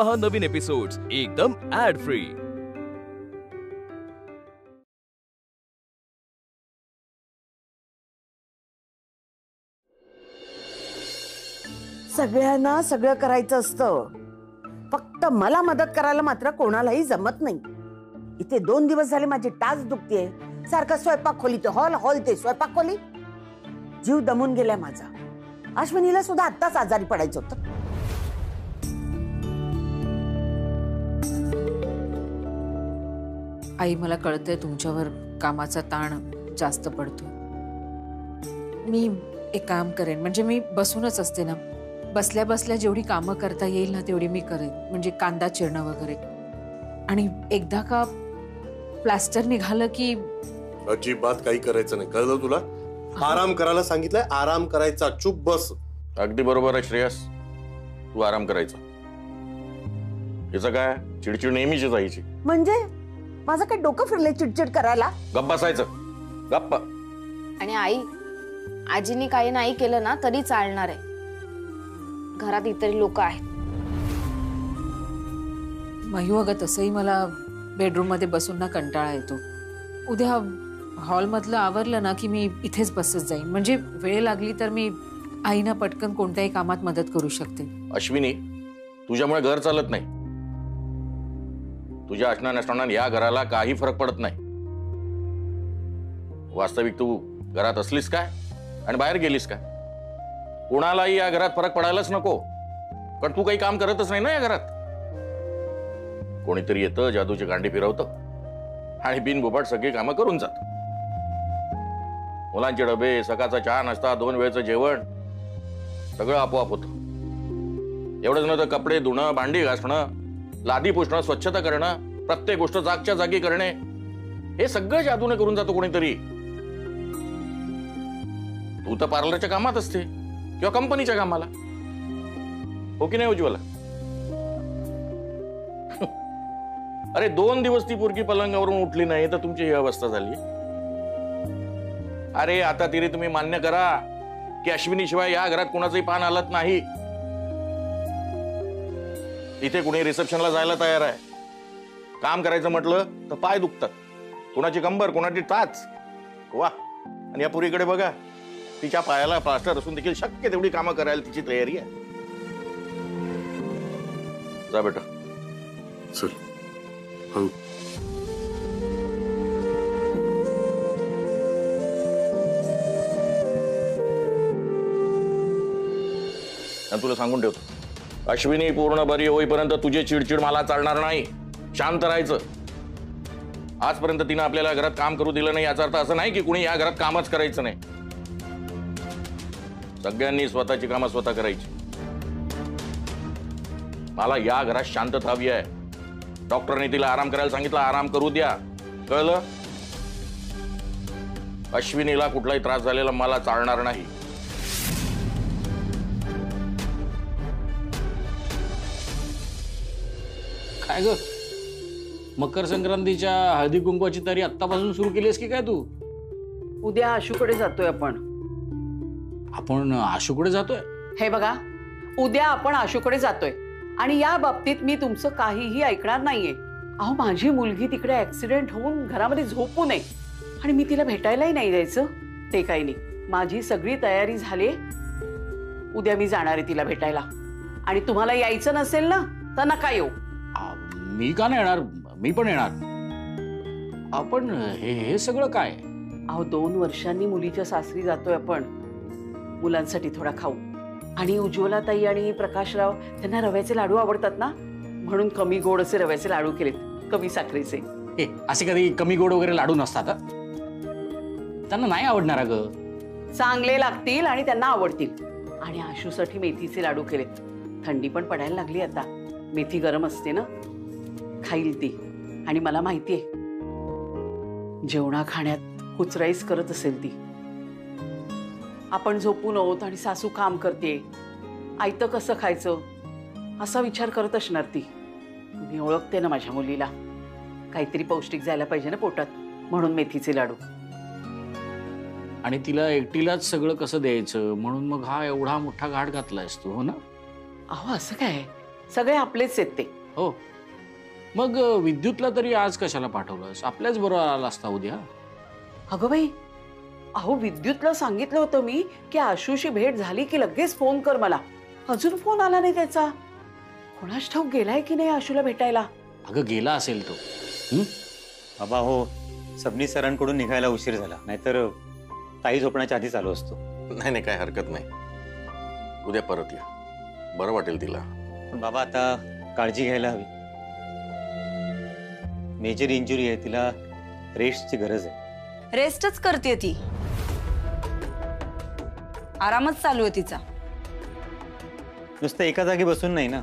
पहा नवीन एपिसोड्स एकदम add free. सगळ्यांना सगळं करायचं असतं, फक्त मला मदत करायला मात्र कोणालाही जमत नाही। इथे 2 दिवस झाले माझी टाच दुखतेय, सारखं स्वयंपाक खोली ते हॉल, हॉल ते स्वयंपाक खोली। जीव दमून गेलाय माझा। अश्विनीला सुद्धा आत्ताच आजारी पडायचं होतं। आई, मला कळतंय तुमच्यावर कामाचा ताण जास्त पडतो। मी एक काम करेन, म्हणजे मी बसूनच असते ना, बसल्या बसल्या जेवढी कामं करता येईल ना तेवढी मी करेन, म्हणजे कांदा चिरणं वगैरे। आणि एकदा का प्लास्टर निघालं की अजिबात काही करायचं नाही, कळलं तुला? आराम करायला सांगितलंय, आराम करायचा, चुप बस। अगदी बरोबर आहे श्रेयस, तू आराम करायचा। याचं काय, चिडचिड नेहमीची जायची म्हणजे माझं काय डोकं फिरलंय चिडचिड करायला? गप्प बसायचं, गप्प। आणि आई, आजीनी काही नाही केलं ना तरी चालणार आहे, घरात इतर लोक आहेत। मयू, अगं तसंही मला बेडरूम मध्ये बसून ना कंटाळा येतो। उद्या हॉल मधलं आवरलं ना की मी इथेच बसत जाईन, म्हणजे वेळ लागली तर मी आईना पटकन कोणत्याही कामात मदत करू शकते। अश्विनी, तुझ्यामुळे घर चालत नाही। तुझ्या असण्या नसताना या घराला काही फरक पडत नाही। वास्तविक तू घरात असलीस काय आणि बाहेर गेलीस काय, कोणालाही या घरात फरक पडायलाच नको, कारण तू काही काम करतच नाही ना या घरात। कोणीतरी येतं, जादूची गांडी फिरवतं आणि बिनबुबाट सगळी कामं करून जात। मुलांचे डबे, सकाळचा चहा, नाश्ता, 2 वेळचं जेवण, सगळं आपोआप होतं। एवढंच नव्हतं, कपडे धुणं, भांडी घासणं, लादी पुसणं, स्वच्छता करणं, प्रत्येक गोष्ट जागच्या जागी करणे, हे सगळं जादूने करून जातो कोणीतरी। तू तर पार्लरच्या कामात असते किंवा कंपनीच्या कामाला, हो की नाही उज्ज्वला? अरे 2 दिवस ती पोरगी पलंगावरून उठली नाही तर तुमची ही अवस्था झाली। अरे आता तरी तुम्ही मान्य करा की अश्विनी शिवाय या घरात कोणाचंही पान हलत नाही। इथे कुणी रिसेप्शनला जायला तयार आहे, काम करायचं म्हटलं तर पाय दुखतात, कोणाची कंबर, कोणाची टाच। वा, आणि या पुरीकडे बघा, तिच्या पायाला प्लास्टर असून देखील शक्य तेवढी कामं करायला तिची तयारी आहे। जा बेटा, चल हळू। तुला सांगून ठेवतो, अश्विनी पूर्ण बरी होईपर्यंत तुझी चिडचिड मला चालणार नाही। शांत राहायचं। आजपर्यंत तिने आपल्याला घरात काम करू दिलं नाही, याचा अर्थ असं नाही की कुणी या घरात कामच करायचं नाही। सगळ्यांनी स्वतःची कामं स्वतः करायची। मला या घरात शांतता हवी आहे। डॉक्टरने तिला आराम करायला सांगितलं, आराम करू द्या, कळलं? अश्विनीला कुठलाही त्रास झालेला मला चालणार नाही। काय ग, मकर संक्रांतीच्या हळदी कुंकवाची तयारी आत्तापासून सुरू केलीस की काय तू? उद्या आशूकडे जातोय आपण। आपण आशूकडे जातोय? हे बघा, उद्या आपण आशूकडे जातोय आणि या बाबतीत मी तुमचं काहीही ऐकणार नाहीये। अहो, माझी मुलगी तिकडे ऍक्सिडेंट होऊन घरामध्ये झोपू नये आणि मी तिला भेटायलाही नाही जायचं, ते काही नाही। माझी सगळी तयारी झाली, उद्या मी जाणार आहे तिला भेटायला। आणि तुम्हाला यायचं नसेल ना तर नका येऊ। मी का नाही येणार, मी पण येणार। आपण हे सगळं काय? अहो, 2 वर्षांनी मुलीच्या सासरी जातोय आपण, मुलांसाठी थोडा खाऊ। आणि उज्ज्वला ताई आणि प्रकाशराव त्यांना रव्याचे लाडू आवडतात ना, म्हणून कमी गोड असे रव्याचे लाडू केलेत, कमी साखरेचे। असे कधी कमी गोड वगैरे लाडू नसतात, त्यांना नाही आवडणार। अगं, चांगले लागतील आणि त्यांना आवडतील। आणि आशूसाठी मेथीचे लाडू केलेत, थंडी पण पडायला लागली आता, मेथी गरम असते ना, खाईल ती। आणि मला माहितीये जेवणा खाण्यात कुचराईच करत असेल ती। आपण झोपून आहोत आणि सासू काम करते, आयतं कसं खायचं असा विचार करत असणार ती। मी ओळखते ना माझ्या मुलीला, काहीतरी पौष्टिक जायला पाहिजे ना पोटात, म्हणून मेथीचे लाडू। आणि तिला एकटीलाच सगळं कसं द्यायचं, म्हणून मग हा एवढा मोठा घाट घातलायस तू, हो ना? अहो, असं काय, सगळे आपलेच आहेत ते. हो, मग विद्युतला तरी आज कशाला पाठवलंस? आपल्याच बरोबर आला असता उद्या. अगं बाई, अहो विद्युतला सांगितलं होतं मी की आशूशी भेट झाली की लगेच फोन कर मला. अजून फोन आला नाही त्याचा. कोणास ठाऊक गेलाय की नाही आशूला भेटायला. अगं गेला असेल तो. बाबा हो, सबनीस सरांकडून निघायला उशीर झाला, नाहीतर ताई झोपण्याच्या आधीच आलो असतो. नाही नाही, काय हरकत नाही. उद्या परत या, बरं वाटेल तिला. पण बाबा आता काळजी घ्यायला हवी. मेजर इंजुरी आहे, तिला रेस्टची गरज आहे. रेस्टच करते ती, आरामच चालू आहे तिचा. नुसतं एका जागी बसून नाही ना,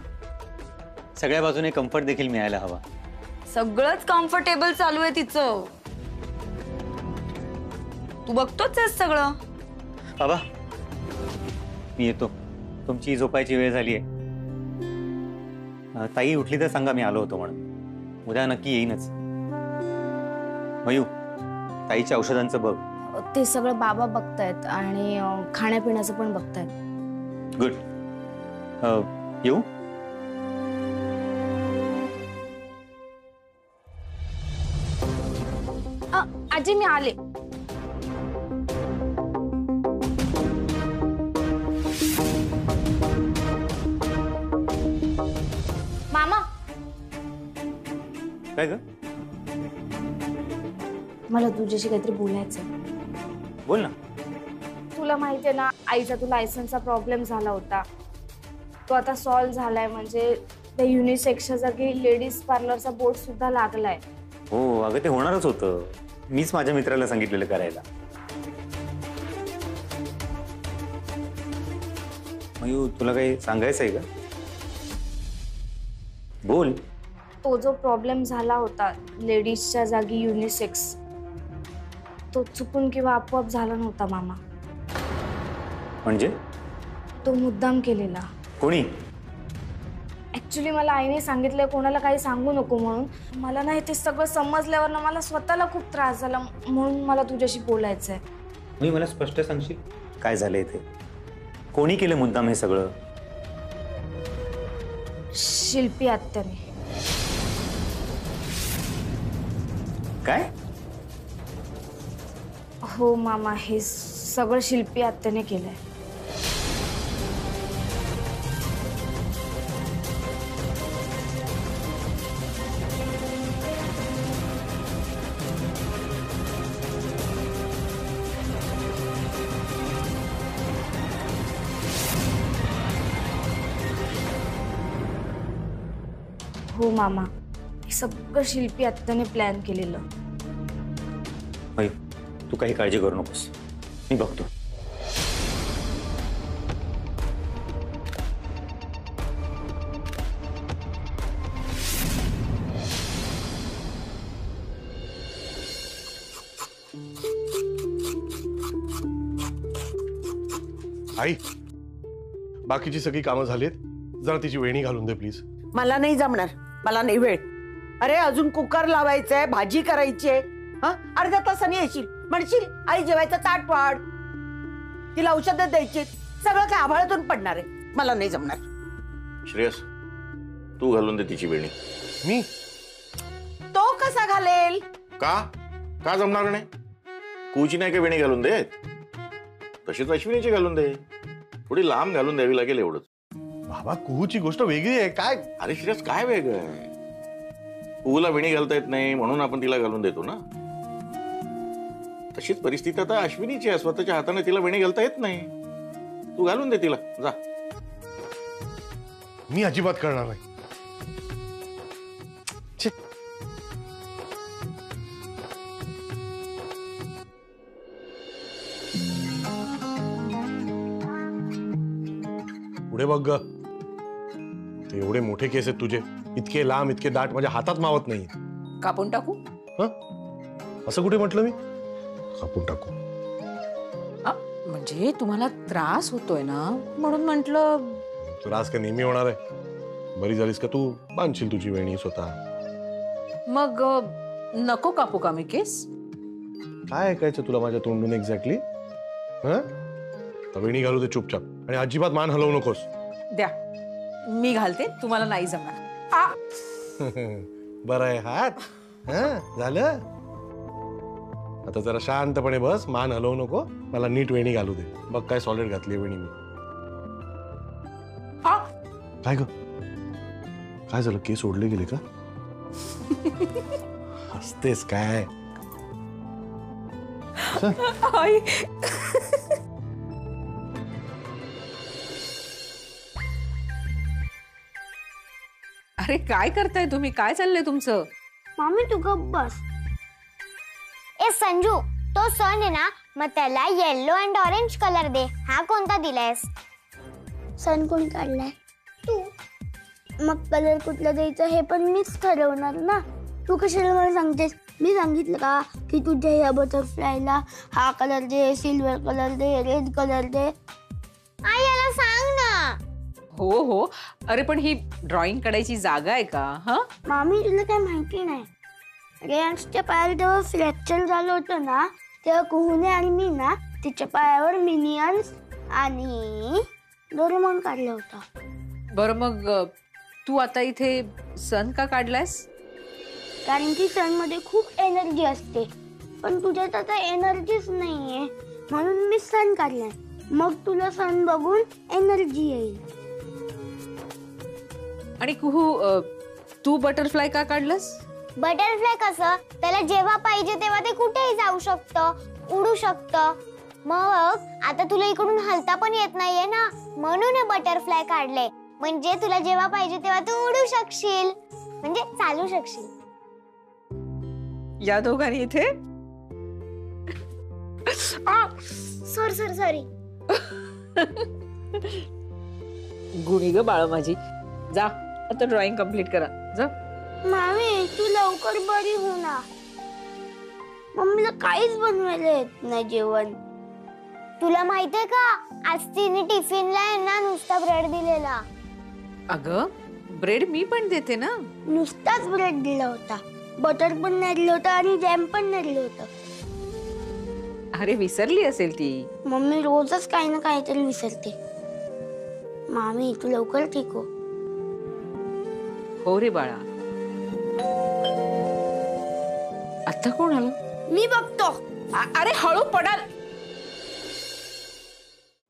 सगळ्या बाजूने कम्फर्ट देखील मिळायला हवा. सगळंच कम्फर्टेबल चालू आहे तिचं. तू बघतोच आहेस सगळं. बाबा मी येतो, तुमची झोपायची वेळ झाली आहे. ताई उठली तर सांगा मी आलो होतो म्हणून. उद्या नक्की येईनच. मयू, ताईच्या औषधांचं बघ. ते सगळं बाबा बघतायत आणि खाण्यापिण्याचं पण बघतायत. गुड. येऊ? आजी मी आले. मामा, काय ग? मला तुझ्याशी काहीतरी बोलायचं. बोल ना. तुला माहितीये ना, आईचा तो लायसन्सचा प्रॉब्लेम झाला होता, तो आता सॉल्व्ह झालाय. म्हणजे त्या युनिसेक्सच्या जागी लेडीज पार्लरचा बोर्ड सुद्धा लागलाय. हो अगं, ते होणारच होतं. मीच माझ्या मित्राला सांगितलेलं करायला. मयू, तुला काही सांगायचं आहे का? बोल. तो जो प्रॉब्लेम झाला होता लेडीजच्या जागी युनिसेक्स, तो चुकून किंवा आपोआप झाला नव्हता मामा. म्हणजे? तो मुद्दाम केलेला. कोणी? ऍक्च्युली मला आईने सांगितलंय कोणाला काही सांगू नको म्हणून. मला ना ते सगळं समजल्यावर ना मला स्वतःला खूप त्रास झाला, म्हणून मला तुझ्याशी बोलायचंय. मी मला स्पष्ट सांगशील काय झालंय ते? कोणी केलं मुद्दाम हे सगळं? शिल्पी आत्याने. काय? हो मामा, हे सगळं शिल्पी आत्याने केलंय. हो मामा, हे सगळं शिल्पी आत्याने प्लॅन केलेलं. मयू, तू काही काळजी करू नकोस, मी बघतो. आई, बाकीची सगळी कामं झालीत, जरा तिची वेणी घालून दे प्लीज. मला नाही जमणार, मला नाही वेळ. अरे अजून कुकर लावायचंय, भाजी करायची आहे. अर्ध्या तासाने येशील, म्हणशील आई जेवायचं ताट वाढ, तिला औषधं द्यायची, सगळं काय आभाळातून पडणार आहे. मला नाही जमणार. श्रेयस, तू घालून दे तिची वेणी. मी? तो कसा घालेल? का जमणार नाही? कुची नाही का वेणी घालून दे, तशीच अश्विनीची घालून दे. थोडी लांब घालून द्यावी लागेल एवढंच. बाबा, कुहूची गोष्ट वेगळी आहे. काय? अरे श्रेयस, काय वेगळं आहे? कुहूला वेणी घालता येत नाही म्हणून आपण तिला घालून देतो ना. तशीच परिस्थिती आता अश्विनीची आहे. स्वतःच्या हाताने तिला वेणी घालता येत नाही. तू घालून दे तिला, जा. मी अजिबात करणार नाही. छे. पुढे बघ ग, ते एवढे मोठे केस आहेत तुझे, इतके लांब इतके दाट, माझ्या हातात मावत नाही. कापून टाकू? असं कुठे म्हटलं मी? कापून टाकू म्हणजे तुम्हाला त्रास होतोय ना, म्हणून म्हटलं. त्रास का नेहमी होणार आहे? बरी झालीस का तू बांधशील तुझी वेणी स्वतः. मग नको कापू का मी केस? काय ऐकायचं तुला माझ्या तोंडून एक्झॅक्टली? वेणी घालू दे चुपचाप, आणि अजिबात मान हलवू नकोस. द्या, मी घालते, तुम्हाला नाही जमणार. बरं आहे हात. झालं आता जरा शांतपणे बस, मान हलवू नको, मला नीट वेणी घालू दे. बघ काय सॉलिड घातली वेणी मी. काय ग काय झालं, केस ओढले गेले का? हसतेस काय? आई. अरे काय करताय तुम्ही, काय चाललंय तुमचं? मामी तू गप्प बस. ए संजू, तो सण आहे ना, मग त्याला येलो अँड ऑरेंज कलर दे. हा कोणता दिलायस? सण कोण काढलाय? तू. मग कलर कुठला द्यायचा हे पण मीच ठरवणार ना. तू कशाला मला सांगतेस? मी सांगितलं का की तुझ्या या बटरफ्लायला हा कलर दे, सिल्वर कलर दे, रेड कलर दे? आई याला सांग ना. हो हो, अरे पण ही ड्रॉइंग काढायची जागा आहे का? हा मामी तुला काय माहिती नाही, रेयांशच्या पायाला जेव्हा फ्रॅक्चर झालं होतं ना, तेव्हा कुहुने आणि मी ना तिच्या पायावर मिनियन्स आणि डोरेमॉन काढलं होतं. बरं मग तू आता इथे सण का काढलायस? कारण की सन मध्ये खूप एनर्जी असते, पण तुझ्यात आता एनर्जीच नाहीये, म्हणून मी सन काढलाय. मग तुला सन बघून एनर्जी येईल. आणि कुहू, तू बटरफ्लाय का काढलंस? बटरफ्लाय कसं, त्याला जेव्हा पाहिजे तेव्हा ते कुठेही जाऊ शकतं, उडू शकतं. मग आता तुला इकडून हलता पण येत नाहीये ना, म्हणून हे बटरफ्लाय काढले. म्हणजे तुला जेव्हा पाहिजे तेव्हा तू उडू शकशील, म्हणजे चालू शकशील. या दोघांनी इथे सॉरी. गुणी ग बाळ माझी. जा आता ड्रॉइंग कम्प्लीट करा, जा. मामी तू लवकर बरी हो ना. मम्मीला काहीच बनवायला येत नाही जेवण. तुला माहितीये का, आज तिने टिफिनला ना नुसता ब्रेड दिलेला. अगं ब्रेड मी पण देते ना. नुसताच ब्रेड दिला होता, बटर पण नाही दिलं होतं आणि जॅम पण नाही दिलं होतं. अरे विसरली असेल ती. मम्मी रोजच काही ना काहीतरी विसरते. मामी तू लवकर ठीक हो. हो रे बाळा. आता कोण आलं? मी बघतो. अरे हळू पडाल.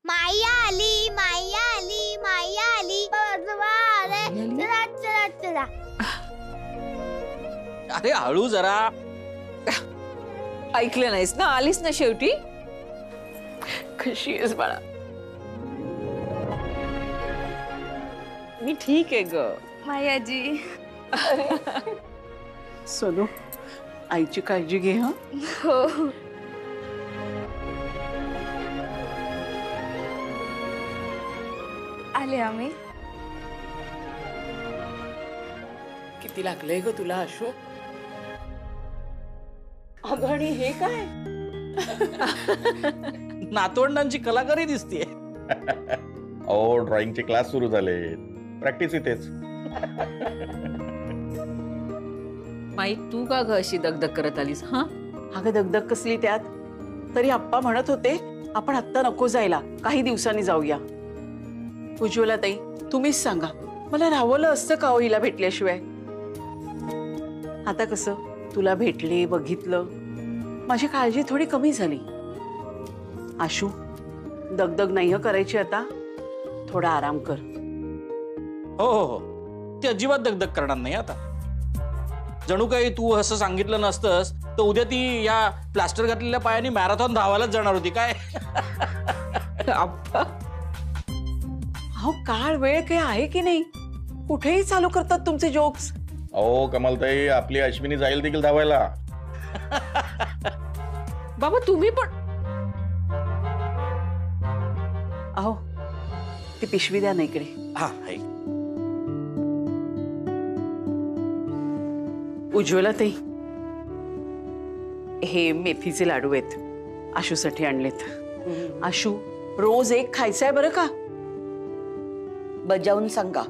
माया आली, माया आली, माया आली. चला चला चला. अरे हळू जरा. ऐकलं नाहीस ना, आलीस ना शेवटी. कशी आहेस बाळा? मी ठीक आहे ग मायाजी. सोनू, आईची काळजी घे. हा हो. आले आम्ही. किती लागलंय ग तुला आशू? अगं आणि हे काय? नातवंडांची कलाकारी दिसतीये. अहो ड्रॉइंगचे क्लास सुरू झाले, प्रॅक्टिस इथेच. माई तू का ग अशी दगदग करत आलीस? हा अगं दगदग कसली त्यात? तरी आप्पा म्हणत होते आपण आत्ता नको जायला, काही दिवसांनी जाऊया. उज्ज्वला ताई तुम्हीच सांगा, मला राहवलं असतं का हो हिला भेटल्याशिवाय? आता कसं तुला भेटले, बघितलं, माझी काळजी थोडी कमी झाली. आशू दगदग नाही करायची आता, थोडा आराम कर. हो हो हो, ती अजिबात दगदग करणार नाही आता. जणू काही तू असं सांगितलं नसतंस तर उद्या ती या प्लास्टर घातलेल्या पायाने मॅरेथॉन धावायलाच जाणार होती काय? अहो काळ वेळ काही आहे की नाही, कुठेही चालू करतात तुमचे जोक्स. अहो कमालताई, आपली अश्विनी जाईल देखील धावायला. बाबा तुम्ही पण. अहो ती पिशवी द्या ना इकडे. हा. उज्ज्वला ताई, हे मेथीचे लाडू आहेत, आशूसाठी आणलेत. आशू रोज एक खायचंय बरं का? बजावून सांगा,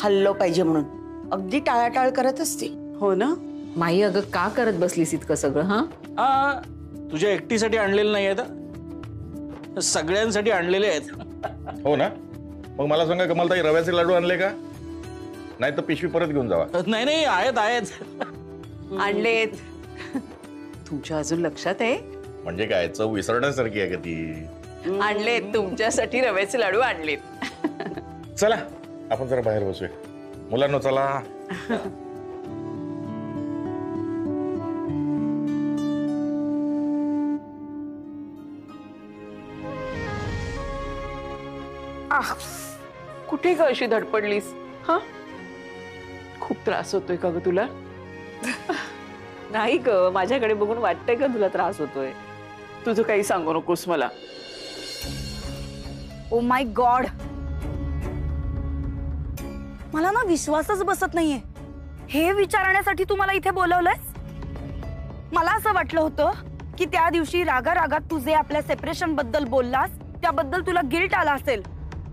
खाल्लं पाहिजे म्हणून. अगदी टाळाटाळ करत असते. हो ना माई, अगं का करत बसलीस इतकं सगळं? हा, तुझ्या एकटीसाठी आणलेले नाही आहेत, सगळ्यांसाठी आणलेले आहेत. हो ना, मग मला सांगा कमलताई, रव्याचे लाडू आणले का? नाही तर पिशवी परत घेऊन जावा. नाही नाही, आहेत आहेत. आणलेत. तुमच्या अजून लक्षात आहे? म्हणजे काय, चव विसरण्यासारखी आहे का ती? आणलेत तुमच्यासाठी रव्याचे लाडू आणलेत. चला आपण जरा बाहेर बसूया. मुलांनो चला. कुठे ग अशी धडपडलीस? हा, खूप त्रास होतोय का ग तुला? नाही ग, माझ्याकडे बघून वाटतंय का तुला त्रास होतोय? तुझं काही सांगू नकोस मला. ओ माय गॉड, मला ना विश्वासच बसत नाहीये. हे विचारण्यासाठी तू मला इथे बोलवलंयस? मला असं वाटलं होतं की त्या दिवशी रागारागात तुझे आपल्या सेपरेशन बद्दल बोललास, त्याबद्दल तुला गिल्ट आला असेल,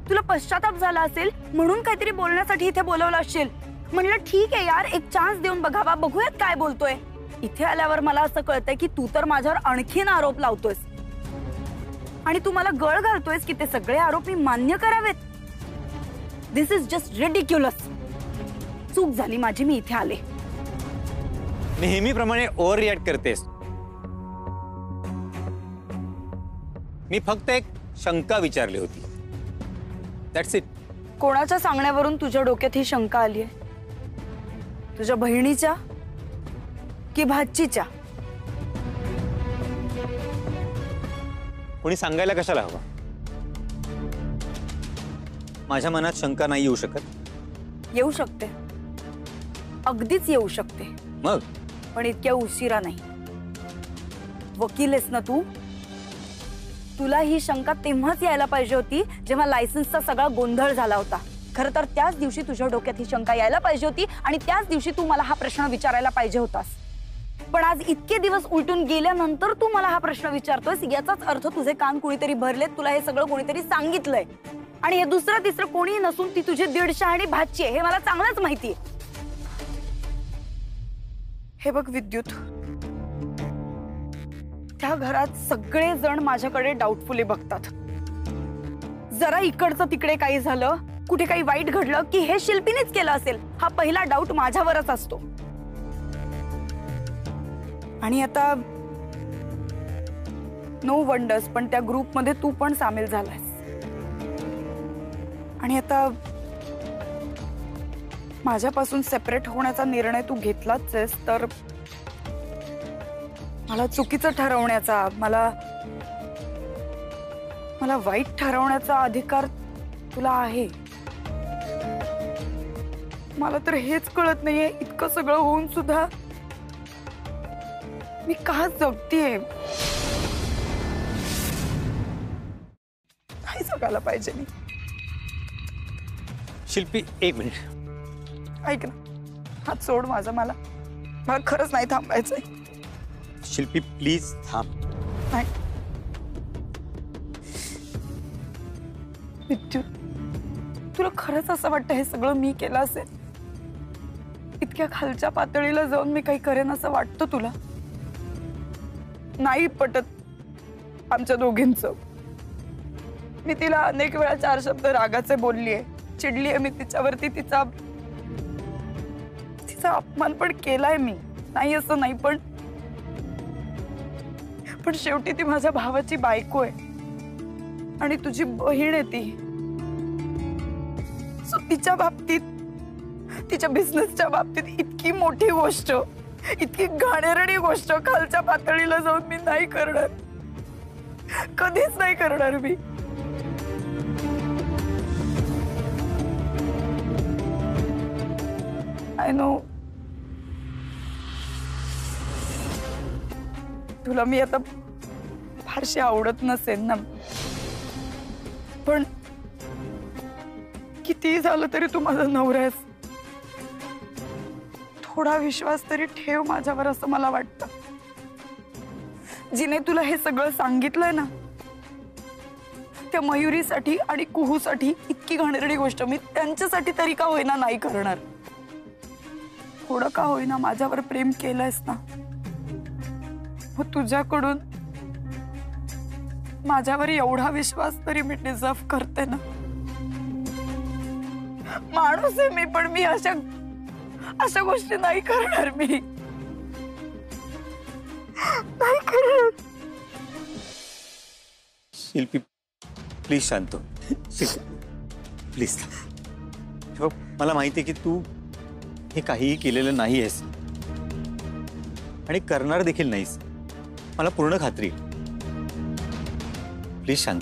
तुला पश्चाताप झाला असेल, म्हणून काहीतरी बोलण्यासाठी इथे बोलवलं असेल. म्हणलं ठीक आहे यार, एक चान्स देऊन बघावा, बघूयात काय बोलतोय. इथे आल्यावर मला असं कळतंय की तू तर माझ्यावर आणखीन आरोप लावतोयस आणि तू मला गळ घालतोयस की ते सगळे आरोप मी मान्य करावेत. दिस इज जस्ट रिडिक्युलस. चूक झाली माझी, मी इथे आले. नेहमीप्रमाणे ओव्हर रिॲक्ट करतेस. मी फक्त एक शंका विचारली होती. That's it. कोणाच्या सांगण्यावरून तुझ्या डोक्यात ही शंका आली आहे? तुझ्या बहिणीच्या की भाचीच्या? कोणी सांगायला कशाला हवं? माझ्या मनात शंका नाही येऊ शकत? येऊ शकते, अगदीच येऊ शकते. मग पण इतक्या उशिरा नाही. वकील आहेस ना तू? तुला ही शंका तेव्हाच यायला पाहिजे होती जेव्हा लायसन्सचा सगळा गोंधळ झाला होता. खरं तर त्याच दिवशी तुझ्या डोक्यात ही शंका यायला पाहिजे होती आणि त्याच दिवशी तू मला हा प्रश्न विचारायला पाहिजे होतास. पण आज इतके दिवस उलटून गेल्यानंतर तू मला हा प्रश्न विचारतोयस, याचाच अर्थ तुझे कान कुणीतरी भरलेत, तुला हे सगळं कोणीतरी सांगितलंय. आणि हे दुसरं तिसरं कोणी नसून ती तुझी दीडशे आणि भाची आहे, हे मला चांगलंच माहितीये. हे बघ विद्युत, त्या घरात सगळे जण माझ्याकडे डाऊटफुली बघतात. जरा इकडचं तिकडे काही झालं, कुठे काही वाईट घडलं की हे शिल्पीनेच केलं असेल, हा पहिला डाऊट माझ्यावरच असतो. आणि आता नो वंडर्स, पण त्या ग्रुपमध्ये तू पण सामील झालायस. आणि आता माझ्यापासून सेपरेट होण्याचा निर्णय तू घेतलाच आहेस, तर मला चुकीचं ठरवण्याचा, मला वाईट ठरवण्याचा अधिकार तुला आहे. मला तर हेच कळत नाहीये, इतकं सगळं होऊन सुद्धा मी का जगतेय? काय जगायला पाहिजे मी? शिल्पी एक मिनिट ऐक ना, हात सोड माझा. मला खरंच नाही थांबायचंय. शिल्पी प्लीज थांब. नाही विद्युत, तुला खरंच असं वाटतं हे सगळं मी केलं असेल? इतक्या खालच्या पातळीला जाऊन मी काही करेन असं वाटतं तुला? नाही पटत आमच्या दोघींचं. मी तिला अनेक वेळा 4 शब्द रागाचे बोललीये, चिडलीये मी तिच्यावरती, तिचा अपमान पण केलाय मी, नाही असं नाही. पण शेवटी ती माझ्या भावाची बायको आहे आणि तुझी बहीण आहे ती. सो तिच्या बाबतीत, तिच्या बिझनेसच्या बाबतीत इतकी मोठी गोष्ट, इतकी घाणेरडी गोष्ट खालच्या पातळीला जाऊन मी नाही करणार, कधीच नाही करणार मी. आय नो तुला मी आता फारशी आवडत नसेल ना, पण किती झालं तरी तू माझा नवरा आहेस. थोडा विश्वास तरी ठेव माझ्यावर, असं मला वाटतं. जिने तुला हे सगळं सांगितलंय ना, त्या मयुरीसाठी आणि कुहूसाठी इतकी घाणेरडी गोष्ट मी त्यांच्यासाठी तरी का होईना नाही करणार. थोडं का होईना माझ्यावर प्रेम केलंयस ना, मग तुझ्याकडून माझ्यावर एवढा विश्वास तरी मी डिझर्व करते ना. माणूस आहे मी, पण मी अशा अशा गोष्टी नाही करणार. मी नाही करणार. शिल्पी प्लीज शांत हो. प्लीज. मला माहिती आहे की तू हे काहीही केलेलं नाही आहेस आणि करणार देखील नाहीस. मला पूर्ण खात्री. प्लीज शांत.